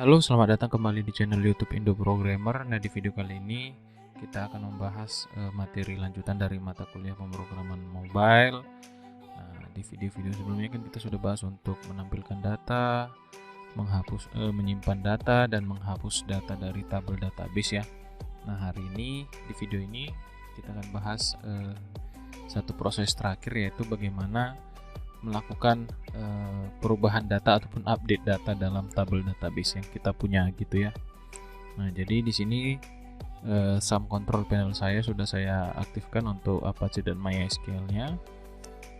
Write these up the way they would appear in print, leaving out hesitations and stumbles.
Halo, selamat datang kembali di channel YouTube Indo Programmer. Nah, di video kali ini kita akan membahas materi lanjutan dari mata kuliah pemrograman mobile. Nah, di video-video sebelumnya kan kita sudah bahas untuk menampilkan data, menyimpan data dan menghapus data dari tabel database ya. Nah, hari ini di video ini kita akan bahas satu proses terakhir, yaitu bagaimana melakukan perubahan data ataupun update data dalam tabel database yang kita punya gitu ya. Nah, jadi di sini SAM control panel saya sudah saya aktifkan untuk Apache dan MySQL-nya.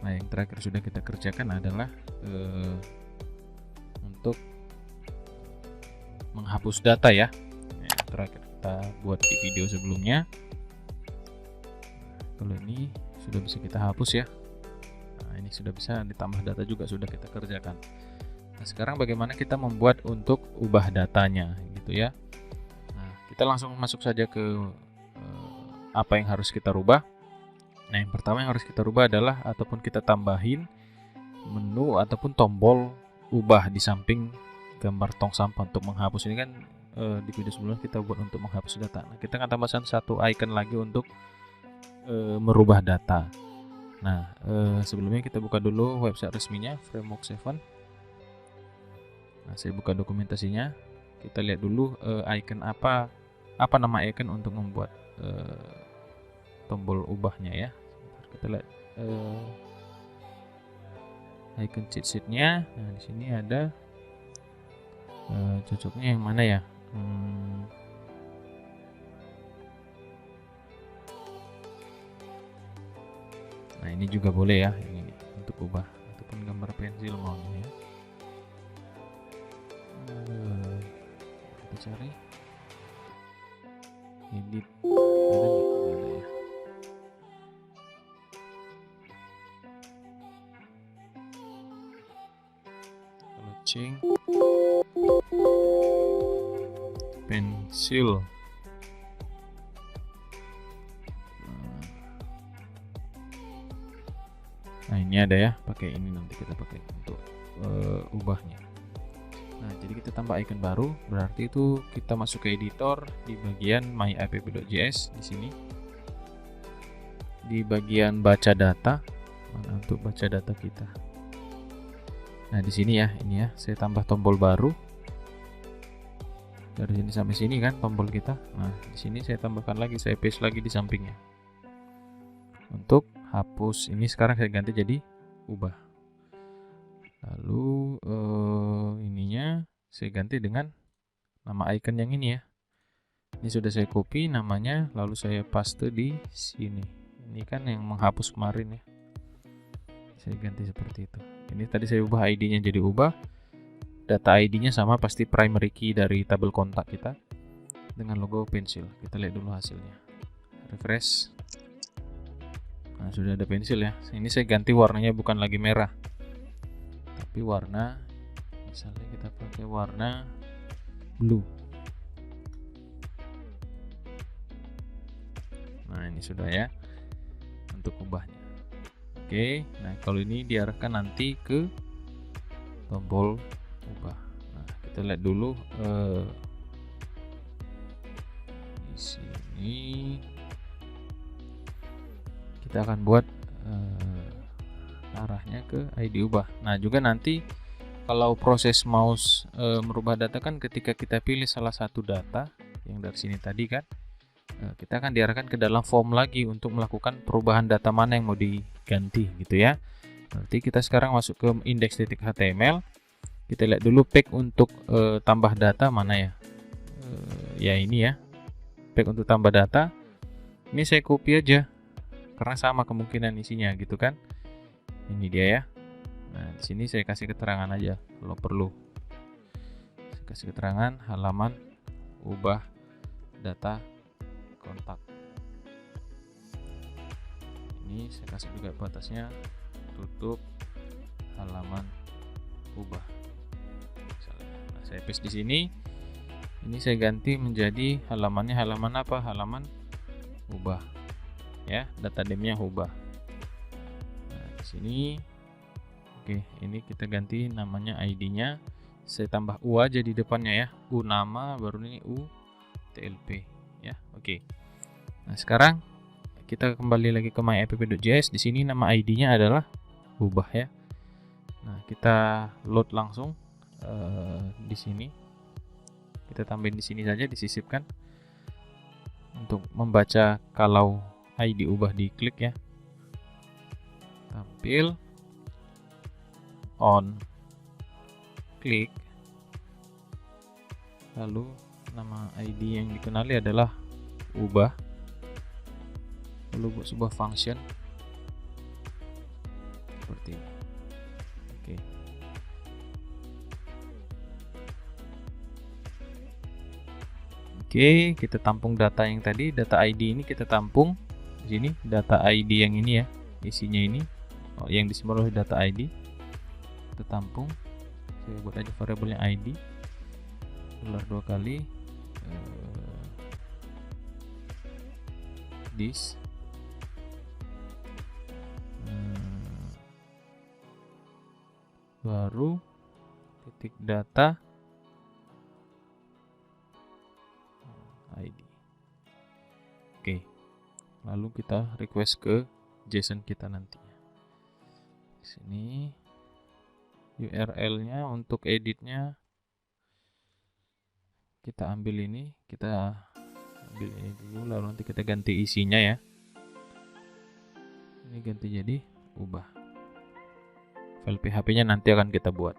Nah, yang terakhir sudah kita kerjakan adalah untuk menghapus data ya. Yang terakhir kita buat di video sebelumnya. Kalau ini sudah bisa kita hapus ya. Ini sudah bisa ditambah data juga sudah kita kerjakan. Nah, sekarang bagaimana kita membuat untuk ubah datanya gitu ya. Nah, kita langsung masuk saja ke apa yang harus kita rubah. Nah, yang pertama yang harus kita rubah adalah ataupun kita tambahin menu ataupun tombol ubah di samping gambar tong sampah untuk menghapus. Ini kan di video sebelumnya kita buat untuk menghapus data. Nah, kita akan tambahkan satu icon lagi untuk merubah data. Nah, sebelumnya kita buka dulu website resminya Framework 7. Nah, saya buka dokumentasinya. Kita lihat dulu icon apa nama icon untuk membuat tombol ubahnya ya. Kita lihat icon cheat sheet-nya. Nah, di sini ada cocoknya yang mana ya? Nah, ini juga boleh ya, ini untuk ubah ataupun gambar pensil maunya ya. Kita cari edit, ada ya. Kalau change pensil. Nah, ini ada ya, pakai ini nanti kita pakai untuk ubahnya. Nah, jadi kita tambah icon baru, berarti itu kita masuk ke editor di bagian myapp.js di sini. Di bagian baca data, mana untuk baca data kita. Nah, di sini ya, ini ya, saya tambah tombol baru. Dari sini sampai sini kan tombol kita. Nah, di sini saya tambahkan lagi, saya paste lagi di sampingnya. Untuk hapus ini sekarang saya ganti jadi ubah. Lalu ininya saya ganti dengan nama icon yang ini ya. Ini sudah saya copy namanya, lalu saya paste di sini. Ini kan yang menghapus kemarin ya. Saya ganti seperti itu. Ini tadi saya ubah ID-nya jadi ubah. Data ID-nya sama, pasti primary key dari tabel kontak kita dengan logo pensil. Kita lihat dulu hasilnya. Refresh. Nah, sudah ada pensil ya. Ini saya ganti warnanya bukan lagi merah, tapi warna, misalnya kita pakai warna blue. Nah, ini sudah ya untuk ubahnya. Oke, nah kalau ini diarahkan nanti ke tombol ubah. Nah, kita lihat dulu di sini. Kita akan buat arahnya ke ID ubah. Nah, juga nanti kalau proses mouse merubah data kan ketika kita pilih salah satu data yang dari sini tadi kan, kita akan diarahkan ke dalam form lagi untuk melakukan perubahan data mana yang mau diganti gitu ya. Nanti kita sekarang masuk ke index.html. Kita lihat dulu pack untuk tambah data mana ya. Ya ini ya, pack untuk tambah data. Ini saya copy aja, karena sama kemungkinan isinya gitu kan. Ini dia ya. Nah, di sini saya kasih keterangan aja kalau perlu. Saya kasih keterangan halaman ubah data kontak. Ini saya kasih juga batasnya tutup halaman ubah. Misalnya. Nah, saya paste di sini. Ini saya ganti menjadi halamannya halaman apa? Halaman ubah. Ya, data name-nya ubah. Nah, di sini oke, ini kita ganti namanya ID-nya Saya tambah U aja di depannya ya, U nama baru ini U TLP ya. Oke. Nah, sekarang kita kembali lagi ke myapp.js. Di sini nama ID-nya adalah ubah ya. Nah, kita load langsung di sini. Kita tambahin di sini saja, disisipkan untuk membaca kalau ID ubah diklik ya. Tampil on klik, lalu nama ID yang dikenali adalah ubah, lalu buat sebuah function seperti ini. Oke, kita tampung data yang tadi, data ID ini kita tampung di sini, data ID yang ini ya, isinya ini, yang disimpan oleh data ID, kita tampung. Saya buat aja variabelnya ID, ular 2 kali, this, baru titik data ID. Oke, lalu kita request ke JSON kita nantinya. Di sini URL-nya untuk editnya kita ambil ini, kita ambil ini dulu, lalu nanti kita ganti isinya ya. Ini ganti jadi ubah. File PHP-nya nanti akan kita buat.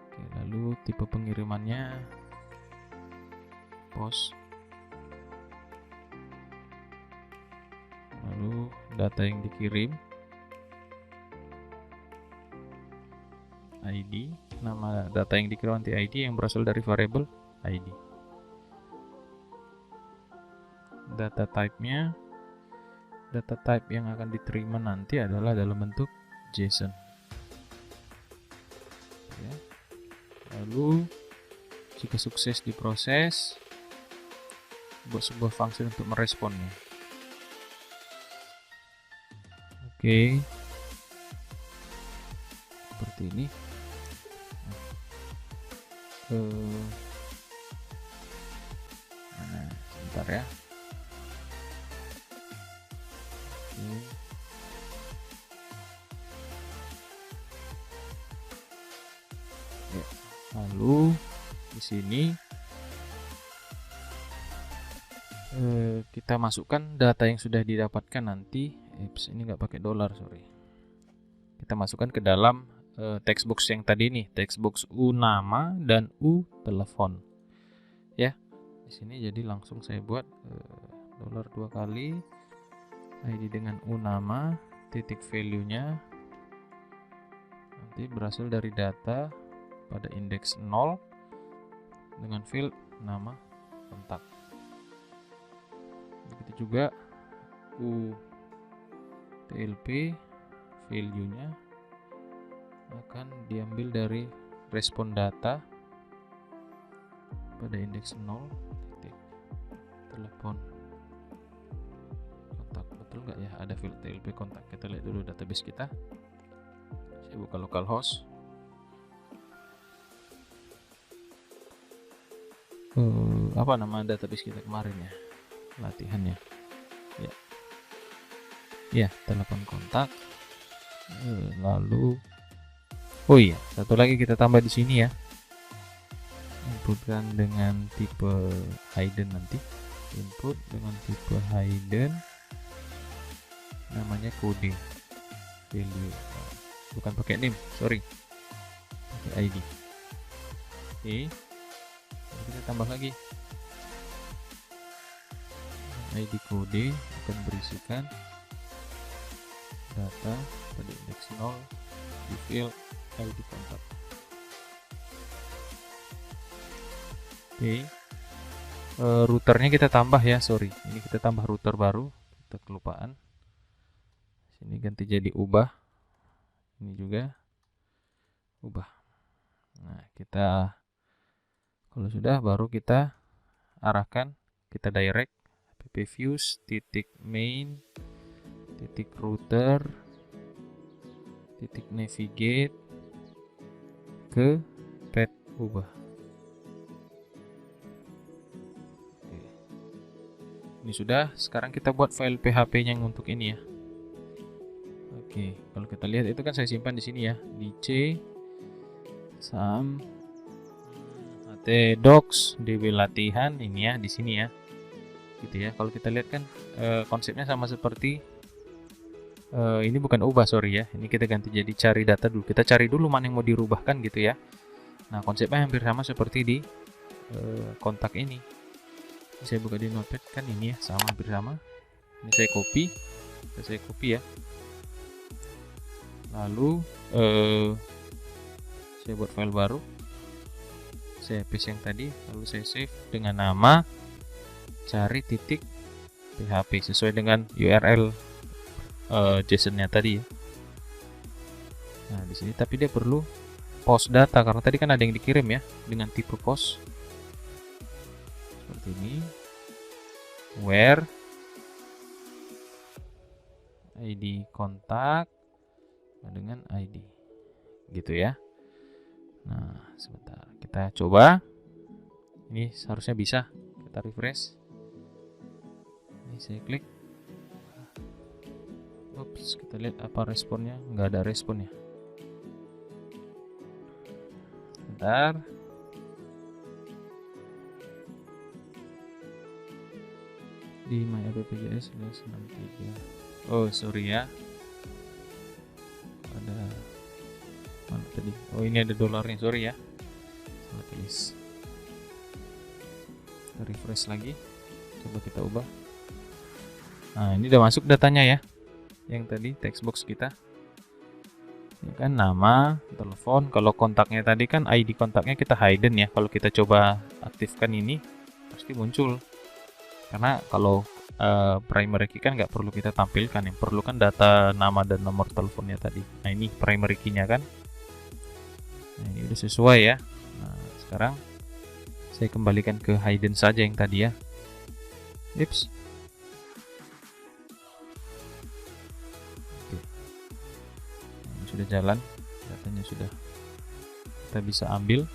Oke, lalu tipe pengirimannya post. Lalu data yang dikirim ID, nama data yang dikirim nanti ID yang berasal dari variabel ID. Data type-nya, data type yang akan diterima nanti adalah dalam bentuk JSON ya. Lalu jika sukses diproses, buat sebuah function untuk meresponnya. Oke, seperti ini. Nah, sebentar ya. Lalu di sini kita masukkan data yang sudah didapatkan nanti. Ini nggak pakai dolar, sorry. Kita masukkan ke dalam text box yang tadi nih, text box U nama dan U telepon. Ya, di sini jadi langsung saya buat dolar 2 kali ID dengan U nama, titik value-nya nanti berasal dari data pada indeks 0 dengan field nama kontak. Begitu juga U TLP value-nya akan diambil dari respon data pada indeks 0 titik telepon kontak. Betul nggak ya ada field TLP kontak? Kita lihat dulu database kita. Saya buka localhost. Apa nama database kita kemarin ya, latihannya ya telepon kontak. Lalu oh iya, satu lagi kita tambah di sini ya, inputkan dengan tipe hidden nanti, input dengan tipe hidden, namanya kode value, bukan pakai name, sorry, pakai ID. Oke, kita tambah lagi ID kode akan berisikan data pada indeks 0 di field ID kontak. Oke, routernya kita tambah ya, sorry, ini kita tambah router baru, kita kelupaan. Sini ganti jadi ubah, ini juga ubah. Nah, kita kalau sudah baru kita arahkan, kita direct appviews titik main titik router titik navigate ke pet ubah. Oke. Ini sudah. Sekarang kita buat file PHP-nya yang untuk ini ya. Oke, kalau kita lihat itu kan saya simpan di sini ya, di C sam docs db latihan ini ya, di sini ya, gitu ya. Kalau kita lihat kan konsepnya sama seperti ini, bukan ubah, sorry ya, ini kita ganti jadi cari data dulu. Kita cari dulu mana yang mau dirubahkan gitu ya. Nah, konsepnya hampir sama seperti di kontak ini. Saya buka di notepad kan, ini ya, sama, hampir sama. Ini saya copy ya. Lalu saya buat file baru, saya paste yang tadi, lalu saya save dengan nama cari titik PHP sesuai dengan URL JSON-nya tadi ya. Nah, di sini tapi dia perlu post data karena tadi kan ada yang dikirim ya dengan tipe post seperti ini, where ID kontak dengan ID gitu ya. Nah, sebentar kita coba, ini seharusnya bisa. Kita refresh, ini saya klik, ups, kita lihat apa responnya. Nggak ada respon ya. Bentar, di my.app.js /63. Oh sorry ya, ada mana tadi? Oh ini ada dolarnya, sorry ya, salah tulis. Kita refresh lagi, coba kita ubah. Nah, ini udah masuk datanya ya, yang tadi text box kita ini kan nama, telepon. Kalau kontaknya tadi kan ID kontaknya kita hidden ya. Kalau kita coba aktifkan ini pasti muncul, karena kalau primary key kan nggak perlu kita tampilkan, yang perlu kan data nama dan nomor teleponnya tadi. Nah, ini primary key-nya kan. Nah, ini udah sesuai ya. Nah, sekarang saya kembalikan ke hidden saja yang tadi ya. Oops. Oke. Nah, ini sudah jalan, datanya sudah kita bisa ambil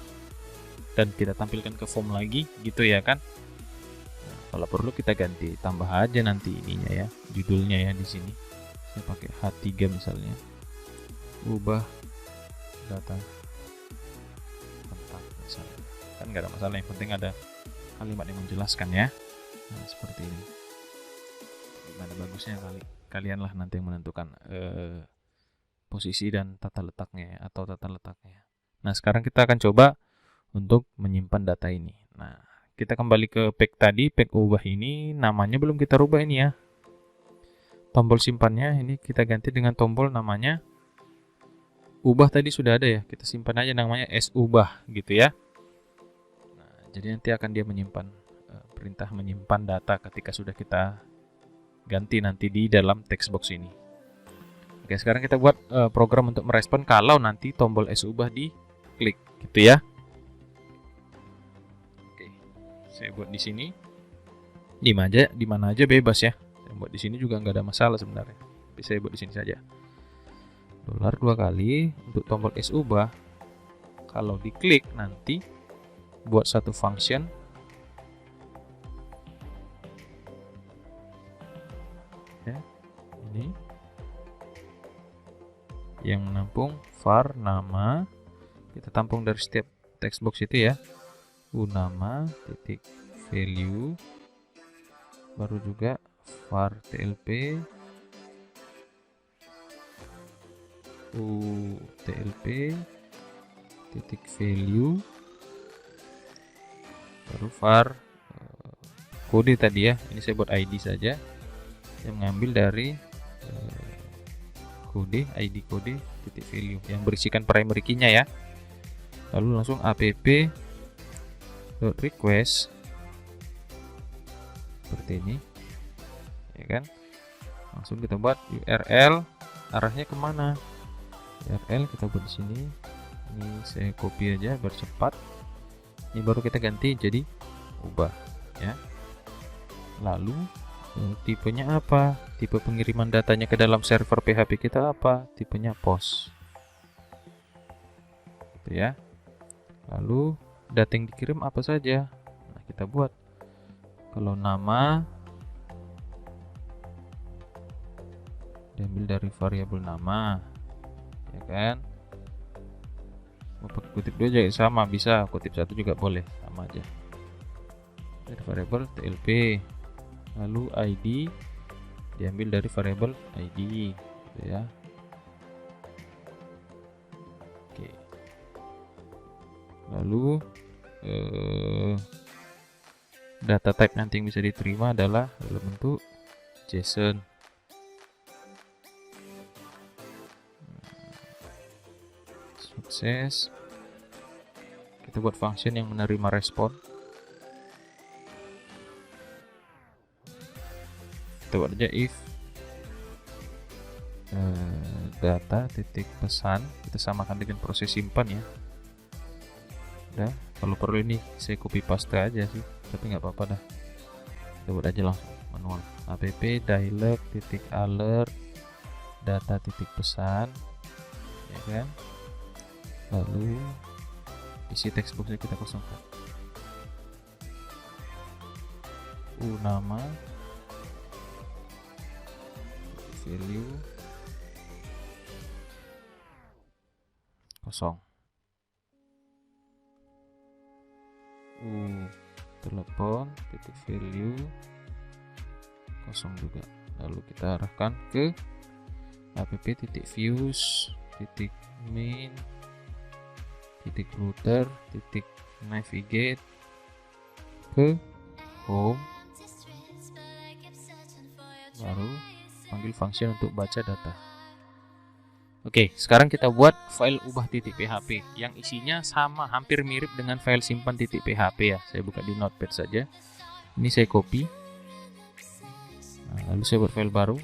dan kita tampilkan ke form lagi gitu ya kan. Kalau perlu kita ganti, tambah aja nanti ininya ya, judulnya ya di sini. Saya pakai H3 misalnya. Ubah data kontak misalnya. Kan nggak ada masalah, yang penting ada kalimat yang menjelaskan ya. Nah, seperti ini. Gimana bagusnya kalianlah nanti yang menentukan posisi dan tata letaknya ya, atau tata letaknya. Nah, sekarang kita akan coba untuk menyimpan data ini. Nah, kita kembali ke pack tadi, pack ubah ini namanya belum kita rubah ini ya. Tombol simpannya ini kita ganti dengan tombol namanya ubah, tadi sudah ada ya. Kita simpan aja namanya subah gitu ya. Nah, jadi nanti akan dia menyimpan perintah menyimpan data ketika sudah kita ganti nanti di dalam text box ini. Oke, sekarang kita buat program untuk merespon kalau nanti tombol subah diklik gitu ya. Saya buat di sini, di mana aja bebas ya. Saya buat di sini juga nggak ada masalah sebenarnya. Tapi saya buat di sini saja. $2 kali untuk tombol subah. Kalau diklik nanti buat satu function. Ya, ini yang menampung var nama. Kita tampung dari setiap text box itu ya. Nama titik value, baru juga var tlp tlp titik value, baru var kode tadi ya. Ini saya buat ID saja, saya mengambil dari kode ID kode titik value yang berisikan primary key-nya ya. Lalu langsung app request seperti ini ya kan. Langsung kita buat URL, arahnya kemana, URL kita buat di sini. Ini saya copy aja biar cepat. Ini baru kita ganti jadi ubah ya. Lalu tipenya apa, tipe pengiriman datanya ke dalam server PHP kita apa, tipenya post gitu ya. Lalu data yang dikirim apa saja? Nah, kita buat. Kalau nama diambil dari variabel nama, ya kan? Mau pakai kutip 2 aja sama, bisa kutip 1 juga boleh, sama aja. Dari variabel TLP. Lalu ID diambil dari variabel ID, gitu ya. Oke. Lalu data type nanti yang bisa diterima adalah dalam bentuk JSON. Sukses. Kita buat function yang menerima respon. Kita buat aja if data titik pesan, kita samakan dengan proses simpan ya. Udah, kalau perlu ini saya copy paste aja sih, tapi nggak apa-apa dah. Kita buat aja langsung manual. App dialog titik alert data titik pesan, ya kan? Lalu isi textboxnya kita kosongkan. Nama, value kosong. Telepon titik value kosong juga. Lalu kita arahkan ke app titik views titik main titik router titik navigate ke home, baru panggil function untuk baca data. Oke, sekarang kita buat file ubah titik php yang isinya sama, hampir mirip dengan file simpan titik php ya. Saya buka di notepad saja. Ini saya copy. Nah, lalu saya buat file baru.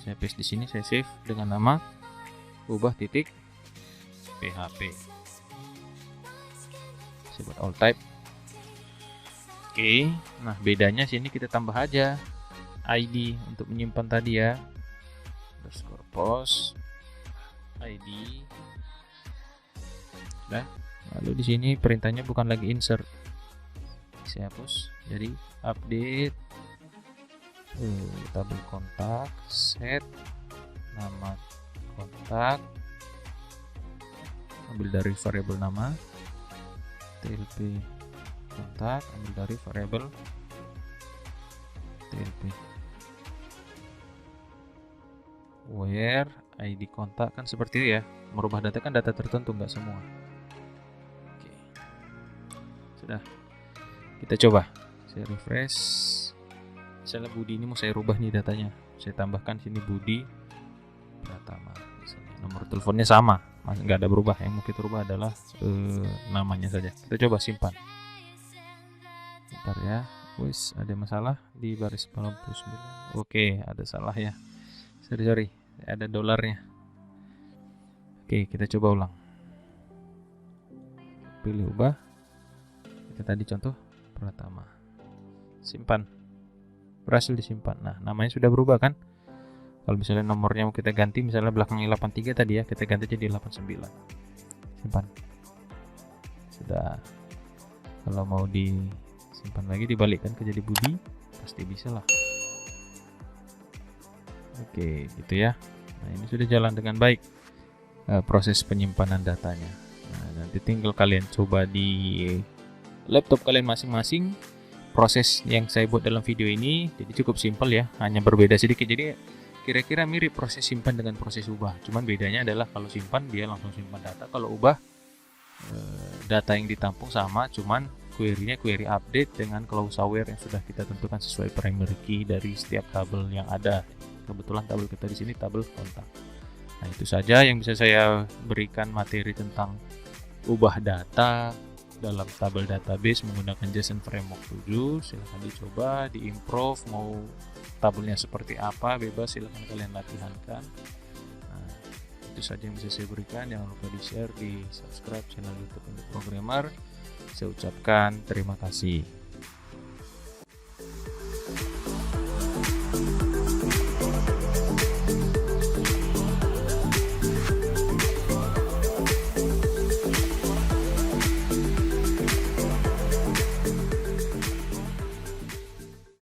Saya paste di sini, saya save dengan nama ubah titik php. Saya buat all type. Oke, nah bedanya sini kita tambah aja ID untuk menyimpan tadi ya. Underscore post ID. Nah, lalu di sini perintahnya bukan lagi insert. Saya hapus. Jadi update tabel kontak, set nama kontak, ambil dari variabel nama, TLP kontak, ambil dari variabel TLP. Where ID kontak kan seperti itu ya. Merubah data kan data tertentu, nggak semua. Oke. Sudah. Kita coba. Saya refresh. Misalnya Budi ini mau saya rubah nih datanya. Saya tambahkan sini Budi Pratama. Misalnya nomor teleponnya sama, masih nggak ada berubah. Yang mau kita rubah adalah namanya saja. Kita coba simpan. Bentar ya. Wis, ada masalah di baris 49. Oke, ada salah ya. Sorry. Ada dolarnya. Oke, kita coba ulang. Pilih ubah. Kita tadi contoh Pratama. Simpan. Berhasil disimpan. Nah, namanya sudah berubah kan? Kalau misalnya nomornya mau kita ganti, misalnya belakangnya 83 tadi ya, kita ganti jadi 89. Simpan. Sudah. Kalau mau disimpan lagi, dibalikkan ke jadi Budi, pasti bisa lah. Oke, gitu ya. Nah, ini sudah jalan dengan baik proses penyimpanan datanya. Nah, nanti tinggal kalian coba di laptop kalian masing-masing. Proses yang saya buat dalam video ini jadi cukup simpel ya, hanya berbeda sedikit. Jadi kira-kira mirip proses simpan dengan proses ubah. Cuman bedanya adalah kalau simpan dia langsung simpan data, kalau ubah data yang ditampung sama, cuman query-nya query update dengan clause aware yang sudah kita tentukan sesuai primary key dari setiap tabel yang ada. Kebetulan tabel kita di sini tabel kontak. Nah, itu saja yang bisa saya berikan materi tentang ubah data dalam tabel database menggunakan JSON Framework 7. Silahkan dicoba, diimprove, mau tabelnya seperti apa, bebas, silahkan kalian latihankan. Nah, itu saja yang bisa saya berikan. Jangan lupa di share, di subscribe channel YouTube untuk programmer. Saya ucapkan terima kasih.